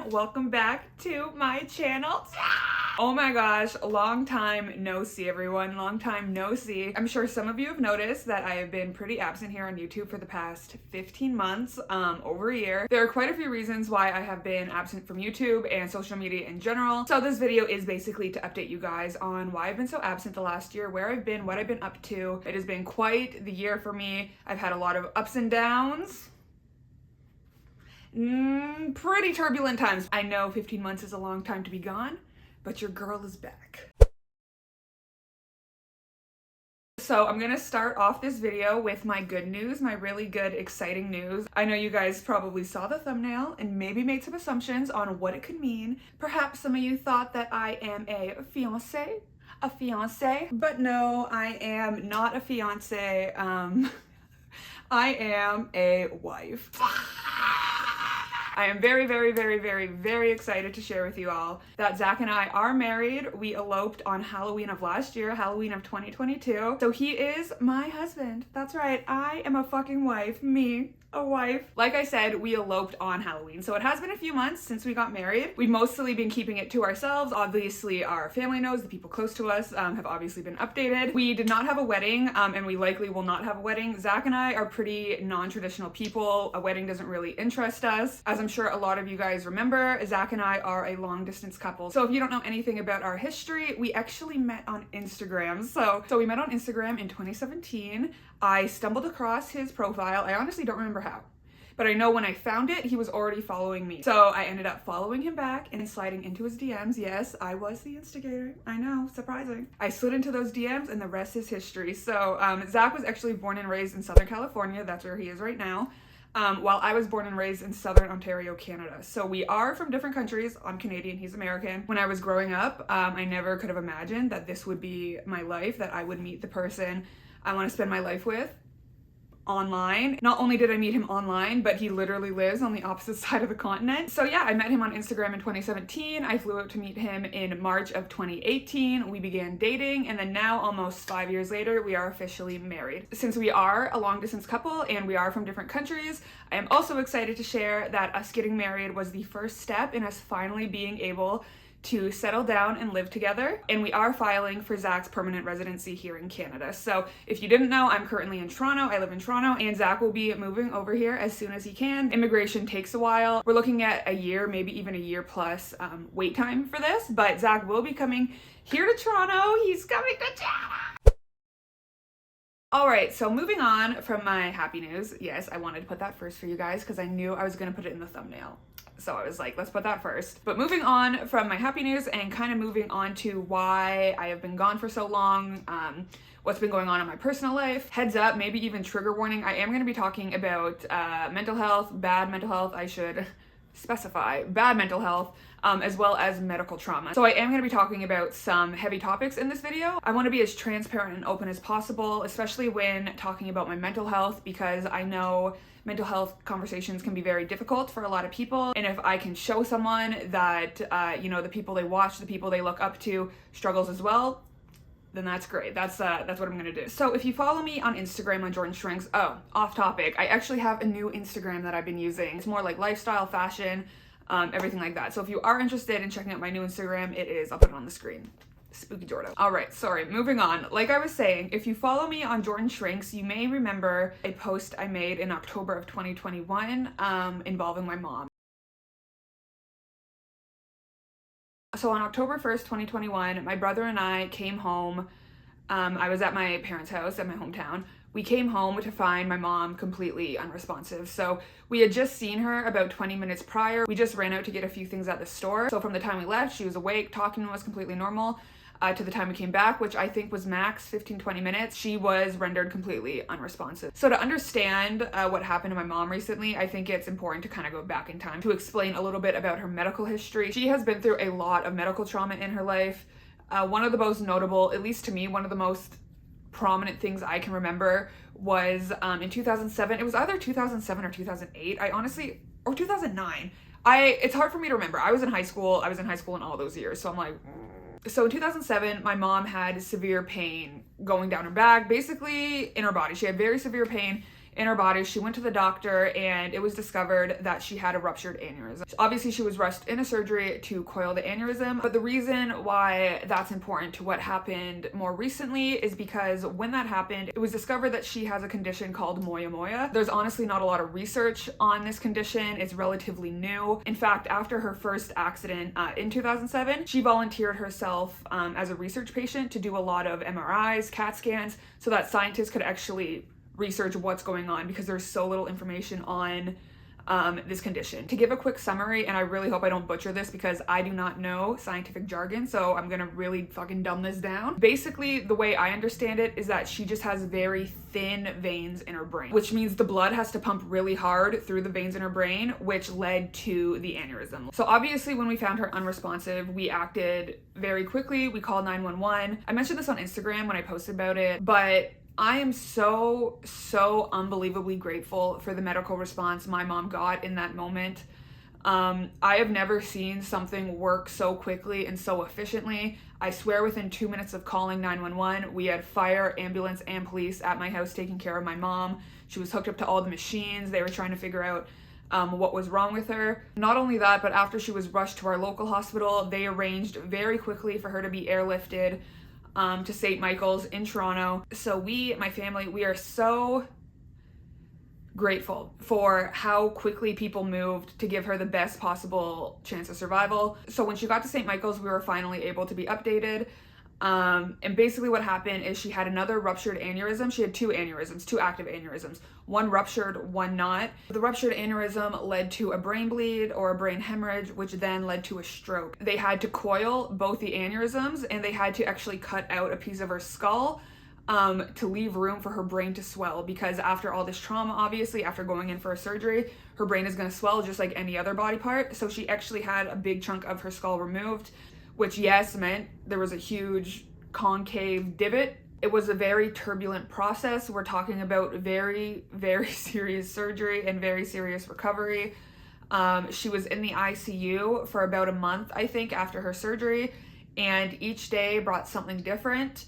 everyone, welcome back to my channel. Oh my gosh, long time no see everyone, long time no see. I'm sure some of you have noticed that I have been pretty absent here on YouTube for the past 15 months, over a year. There are quite a few reasons why I have been absent from YouTube and social media in general. So this video is basically to update you guys on why I've been so absent the last year, where I've been, what I've been up to. It has been quite the year for me. I've had a lot of ups and downs. Pretty turbulent times. I know 15 months is a long time to be gone, but your girl is back. So I'm gonna start off this video with my good news, my really good, exciting news. I know you guys probably saw the thumbnail and maybe made some assumptions on what it could mean. Perhaps some of you thought that I am a fiance, but no, I am not a fiance. I am a wife. I am very, very, very, very, very excited to share with you all that Zach and I are married. We eloped on Halloween of last year, Halloween of 2022. So he is my husband. That's right. I am a fucking wife. Me, a wife. Like I said, we eloped on Halloween. So it has been a few months since we got married. We've mostly been keeping it to ourselves. Obviously, our family knows, the people close to us have obviously been updated. We did not have a wedding, and we likely will not have a wedding. Zach and I are pretty non-traditional people. A wedding doesn't really interest us. As I'm sure a lot of you guys remember, Zach and I are a long distance couple. So if you don't know anything about our history, we actually met on Instagram. So we met on Instagram in 2017. I stumbled across his profile. I honestly don't remember how, but I know when I found it, he was already following me. So I ended up following him back and sliding into his DMs. Yes, I was the instigator. I know, surprising. I slid into those DMs and the rest is history. So Zach was actually born and raised in Southern California. That's where he is right now. While I was born and raised in Southern Ontario, Canada. So we are from different countries. I'm Canadian, he's American. When I was growing up, I never could have imagined that this would be my life, that I would meet the person I want to spend my life with online. Not only did I meet him online, but he literally lives on the opposite side of the continent. So yeah, I met him on Instagram in 2017. I flew out to meet him in March of 2018. We began dating, and then now, almost 5 years later, we are officially married. Since we are a long distance couple and we are from different countries, I am also excited to share that us getting married was the first step in us finally being able to settle down and live together, and we are filing for Zach's permanent residency here in Canada. So if you didn't know, I'm currently in Toronto. I live in Toronto, and Zach will be moving over here as soon as he can. Immigration takes a while. We're looking at a year, maybe even a year plus wait time for this, but Zach will be coming here to Toronto. He's coming to Toronto. All right, so moving on from my happy news. Yes, I wanted to put that first for you guys because I knew I was gonna put it in the thumbnail. So I was like, let's put that first. But moving on from my happy news and kind of moving on to why I have been gone for so long, what's been going on in my personal life. Heads up, maybe even trigger warning, I am going to be talking about mental health, bad mental health, I should specify, bad mental health, as well as medical trauma. So I am going to be talking about some heavy topics in this video. I want to be as transparent and open as possible, especially when talking about my mental health, because I know mental health conversations can be very difficult for a lot of people. And if I can show someone that, the people they watch, the people they look up to struggles as well, then that's great. That's what I'm gonna do. So if you follow me on Instagram on Jordan Shrinks, off topic, I actually have a new Instagram that I've been using. It's more like lifestyle, fashion, everything like that. So if you are interested in checking out my new Instagram, it is, I'll put it on the screen. Spooky Jordan. All right, sorry, moving on. Like I was saying, if you follow me on Jordan Shrinks, you may remember a post I made in October of 2021 involving my mom. So on October 1st, 2021, my brother and I came home. I was at my parents' house at my hometown. We came home to find my mom completely unresponsive. So we had just seen her about 20 minutes prior. We just ran out to get a few things at the store. So from the time we left, she was awake, talking to us completely normal. To the time we came back, which I think was max 15-20 minutes, she was rendered completely unresponsive. So to understand what happened to my mom recently, I think it's important to kind of go back in time to explain a little bit about her medical history. She has been through a lot of medical trauma in her life. One of the most notable, at least to me, one of the most prominent things I can remember was in 2007. It was either 2007 or 2008. Or 2009. It's hard for me to remember. I was in high school in all those years, so I'm like, So in 2007, my mom had severe pain going down her back, basically in her body. She had very severe pain in her body. She went to the doctor and it was discovered that she had a ruptured aneurysm. So obviously she was rushed into surgery to coil the aneurysm, but the reason why that's important to what happened more recently is because when that happened, it was discovered that she has a condition called moyamoya. There's honestly not a lot of research on this condition. It's relatively new. In fact, after her first accident in 2007, she volunteered herself as a research patient to do a lot of MRIs, CAT scans, so that scientists could actually research what's going on because there's so little information on this condition. To give a quick summary, and I really hope I don't butcher this because I do not know scientific jargon, so I'm gonna really fucking dumb this down. Basically, the way I understand it is that she just has very thin veins in her brain, which means the blood has to pump really hard through the veins in her brain, which led to the aneurysm. So obviously when we found her unresponsive, we acted very quickly. We called 911. I mentioned this on Instagram when I posted about it, but I am so unbelievably grateful for the medical response my mom got in that moment. I have never seen something work so quickly and so efficiently. I swear within 2 minutes of calling 911, we had fire, ambulance, and police at my house taking care of my mom. She was hooked up to all the machines. They were trying to figure out what was wrong with her. Not only that, but after she was rushed to our local hospital, they arranged very quickly for her to be airlifted to St. Michael's in Toronto. So my family, we are so grateful for how quickly people moved to give her the best possible chance of survival. So when she got to St. Michael's, we were finally able to be updated. And basically what happened is she had another ruptured aneurysm. She had two active aneurysms. One ruptured, one not. The ruptured aneurysm led to a brain bleed or a brain hemorrhage, which then led to a stroke. They had to coil both the aneurysms and they had to actually cut out a piece of her skull to leave room for her brain to swell, because after all this trauma, obviously after going in for a surgery, her brain is going to swell just like any other body part. So she actually had a big chunk of her skull removed, which yes meant there was a huge concave divot. It was a very turbulent process. We're talking about very serious surgery and very serious recovery. She was in the ICU for about a month, I think, after her surgery, and each day brought something different.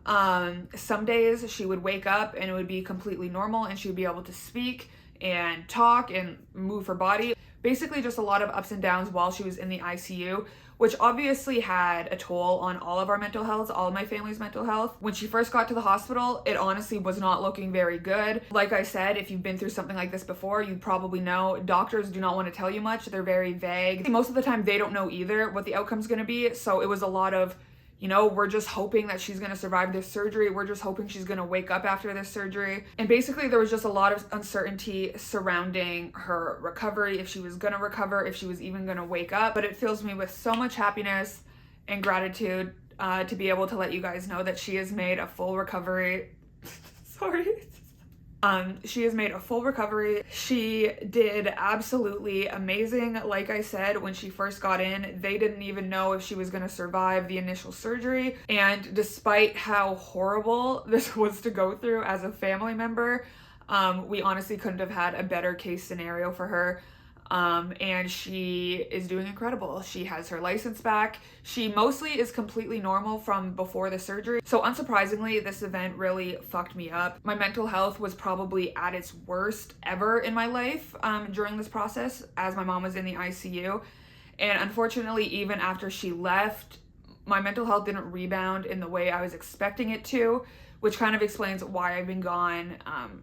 Some days she would wake up and it would be completely normal and she would be able to speak and talk and move her body. Basically just a lot of ups and downs while she was in the ICU, which obviously had a toll on all of our mental health, all of my family's mental health. When she first got to the hospital, it honestly was not looking very good. Like I said, if you've been through something like this before, you probably know doctors do not want to tell you much. They're very vague. Most of the time, they don't know either what the outcome's gonna be. So it was a lot of, you know, we're just hoping that she's gonna survive this surgery. We're just hoping she's gonna wake up after this surgery. And basically there was just a lot of uncertainty surrounding her recovery, if she was gonna recover, if she was even gonna wake up. But it fills me with so much happiness and gratitude to be able to let you guys know that she has made a full recovery. Sorry. She has made a full recovery. She did absolutely amazing. Like I said, when she first got in, they didn't even know if she was going to survive the initial surgery. And despite how horrible this was to go through as a family member, we honestly couldn't have had a better case scenario for her. And she is doing incredible. She has her license back. She mostly is completely normal from before the surgery. So unsurprisingly, this event really fucked me up. My mental health was probably at its worst ever in my life during this process, as my mom was in the ICU. And unfortunately, even after she left, my mental health didn't rebound in the way I was expecting it to, which kind of explains why I've been gone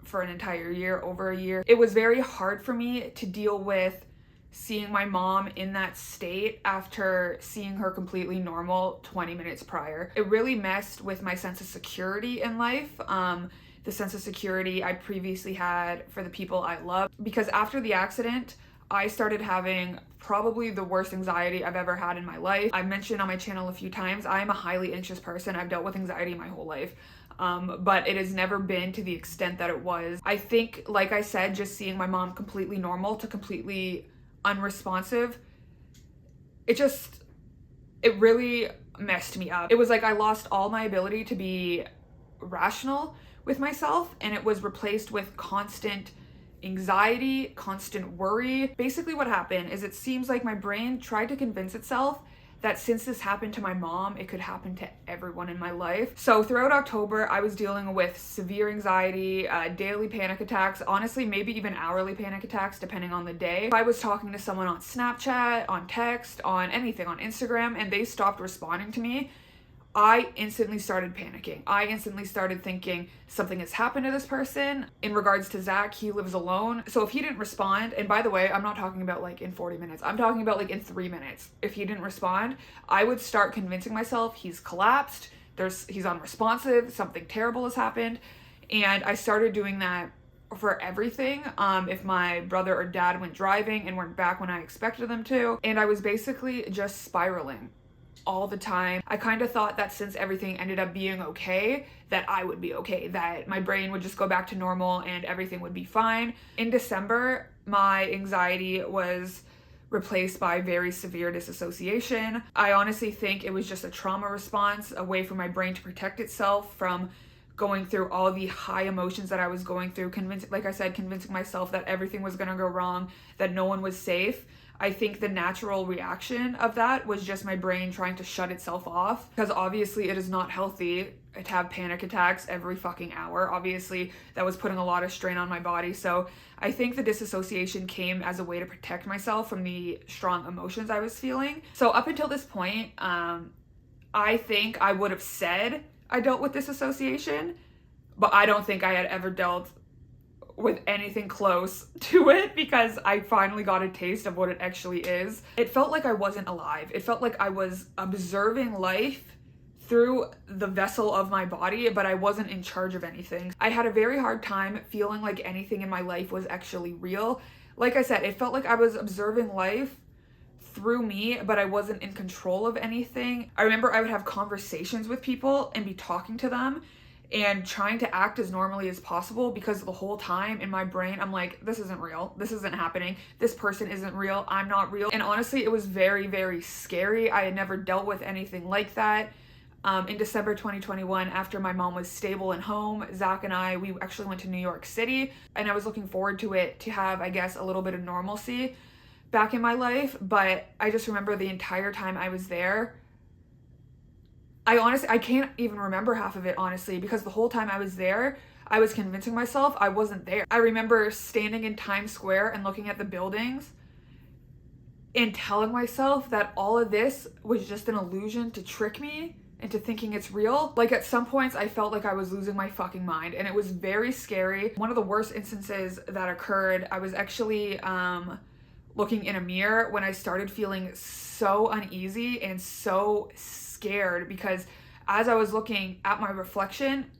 for an entire year, over a year. It was very hard for me to deal with seeing my mom in that state after seeing her completely normal 20 minutes prior. It really messed with my sense of security in life, the sense of security I previously had for the people I love. Because after the accident, I started having probably the worst anxiety I've ever had in my life. I've mentioned on my channel a few times, I am a highly anxious person. I've dealt with anxiety my whole life. But it has never been to the extent that it was. I think, like I said, just seeing my mom completely normal to completely unresponsive, it really messed me up. It was like I lost all my ability to be rational with myself, and it was replaced with constant anxiety, constant worry. Basically what happened is it seems like my brain tried to convince itself that since this happened to my mom, it could happen to everyone in my life. So throughout October, I was dealing with severe anxiety, daily panic attacks, honestly, maybe even hourly panic attacks, depending on the day. If I was talking to someone on Snapchat, on text, on anything, on Instagram, and they stopped responding to me, I instantly started panicking. I instantly started thinking something has happened to this person. In regards to Zach, he lives alone. So if he didn't respond, and by the way, I'm not talking about like in 40 minutes, I'm talking about like in 3 minutes. If he didn't respond, I would start convincing myself he's collapsed, he's unresponsive, something terrible has happened. And I started doing that for everything. If my brother or dad went driving and weren't back when I expected them to. And I was basically just spiraling all the time. I kind of thought that since everything ended up being okay, that I would be okay, that my brain would just go back to normal and everything would be fine. In December, my anxiety was replaced by very severe disassociation. I honestly think it was just a trauma response, a way for my brain to protect itself from going through all the high emotions that I was going through, convincing myself that everything was gonna go wrong, that no one was safe. I think the natural reaction of that was just my brain trying to shut itself off, because obviously it is not healthy to have panic attacks every fucking hour. Obviously that was putting a lot of strain on my body. So I think the disassociation came as a way to protect myself from the strong emotions I was feeling. So up until this point, I think I would have said I dealt with disassociation, but I don't think I had ever dealt with anything close to it, because I finally got a taste of what it actually is. It felt like I wasn't alive. It felt like I was observing life through the vessel of my body, but I wasn't in charge of anything. I had a very hard time feeling like anything in my life was actually real. Like I said, it felt like I was observing life through me, but I wasn't in control of anything. I remember I would have conversations with people and be talking to them and trying to act as normally as possible, because the whole time in my brain I'm like, this isn't real, this isn't happening, this person isn't real, I'm not real. And honestly, it was very, very scary. I had never dealt with anything like that. In December 2021, after my mom was stable and home, Zach and we actually went to New York City, and I was looking forward to it, to have, I guess, a little bit of normalcy back in my life. But I just remember the entire time I was there, I can't even remember half of it, honestly, because the whole time I was there, I was convincing myself I wasn't there. I remember standing in Times Square and looking at the buildings and telling myself that all of this was just an illusion to trick me into thinking it's real. Like, at some points I felt like I was losing my fucking mind, and it was very scary. One of the worst instances that occurred, I was actually looking in a mirror when I started feeling so uneasy and so scared, because as I was looking at my reflection,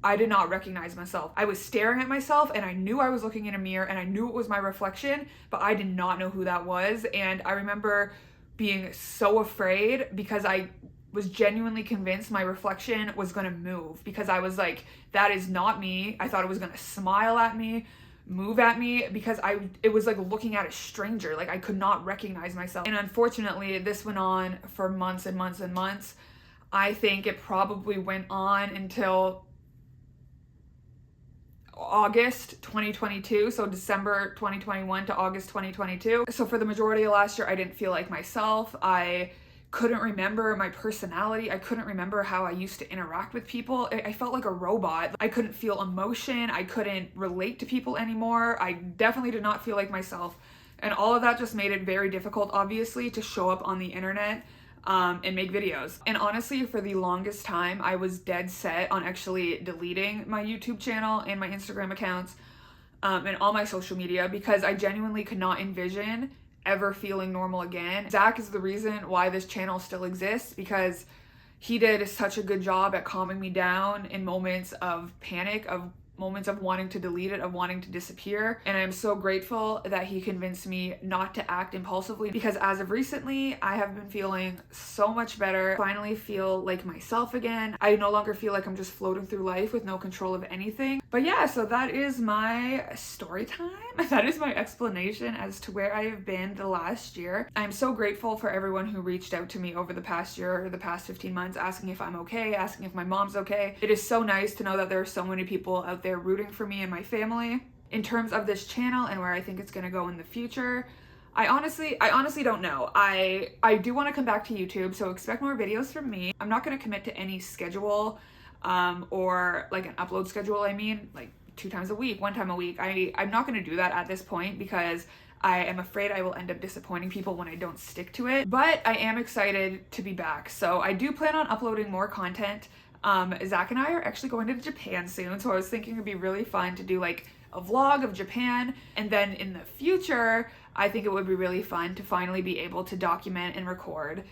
I did not recognize myself. I was staring at myself and I knew I was looking in a mirror and I knew it was my reflection, but I did not know who that was. And I remember being so afraid, because I was genuinely convinced my reflection was gonna move, because I was like, that is not me. I thought it was gonna smile at me, move at me, because it was like looking at a stranger. Like, I could not recognize myself. And unfortunately, this went on for months and months and months. I think it probably went on until August 2022, so December 2021 to August 2022. So for the majority of last year, I didn't feel like myself. I couldn't remember my personality. I couldn't remember how I used to interact with people. I felt like a robot. I couldn't feel emotion. I couldn't relate to people anymore. I definitely did not feel like myself. And all of that just made it very difficult, obviously, to show up on the internet and make videos. And honestly, for the longest time, I was dead set on actually deleting my YouTube channel and my Instagram accounts and all my social media, because I genuinely could not envision ever feeling normal again. Zach is the reason why this channel still exists, because he did such a good job at calming me down in moments of panic, of moments of wanting to delete it, of wanting to disappear. And I'm so grateful that he convinced me not to act impulsively, because as of recently, I have been feeling so much better. Finally feel like myself again. I no longer feel like I'm just floating through life with no control of anything. But yeah, so that is my story time. That is my explanation as to where I have been the last year. I'm so grateful for everyone who reached out to me over the past year or the past 15 months, asking if I'm okay, asking if my mom's okay. It is so nice to know that there are so many people out there rooting for me and my family. In terms of this channel and where I think it's gonna go in the future, I honestly don't know. I do want to come back to YouTube, so expect more videos from me. I'm not going to commit to any schedule or like an upload schedule. I mean, like 2 times a week, 1 time a week. I'm not going to do that at this point because I am afraid I will end up disappointing people when I don't stick to it. But I am excited to be back. So I do plan on uploading more content. Zach and I are actually going to Japan soon, so I was thinking it'd be really fun to do like a vlog of Japan, and then in the future I think it would be really fun to finally be able to document and record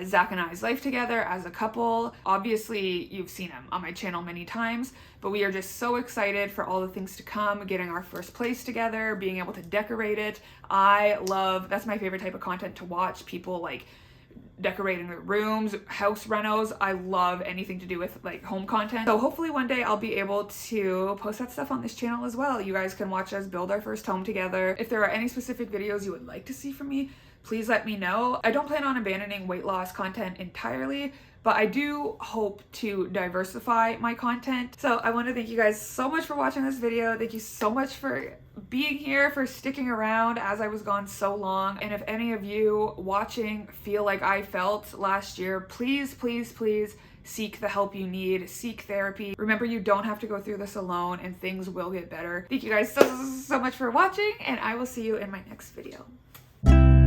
Zach and I's life together as a couple. Obviously you've seen him on my channel many times, but we are just so excited for all the things to come, getting our first place together, being able to decorate it. That's my favorite type of content to watch, people like decorating their rooms, house renos. I love anything to do with like home content. So hopefully one day I'll be able to post that stuff on this channel as well. You guys can watch us build our first home together. If there are any specific videos you would like to see from me, please let me know. I don't plan on abandoning weight loss content entirely, but I do hope to diversify my content. So I want to thank you guys so much for watching this video. Thank you so much for being here, for sticking around as I was gone so long. And if any of you watching feel like I felt last year, please, please, please seek the help you need, seek therapy. Remember, you don't have to go through this alone and things will get better. Thank you guys so much for watching, and I will see you in my next video.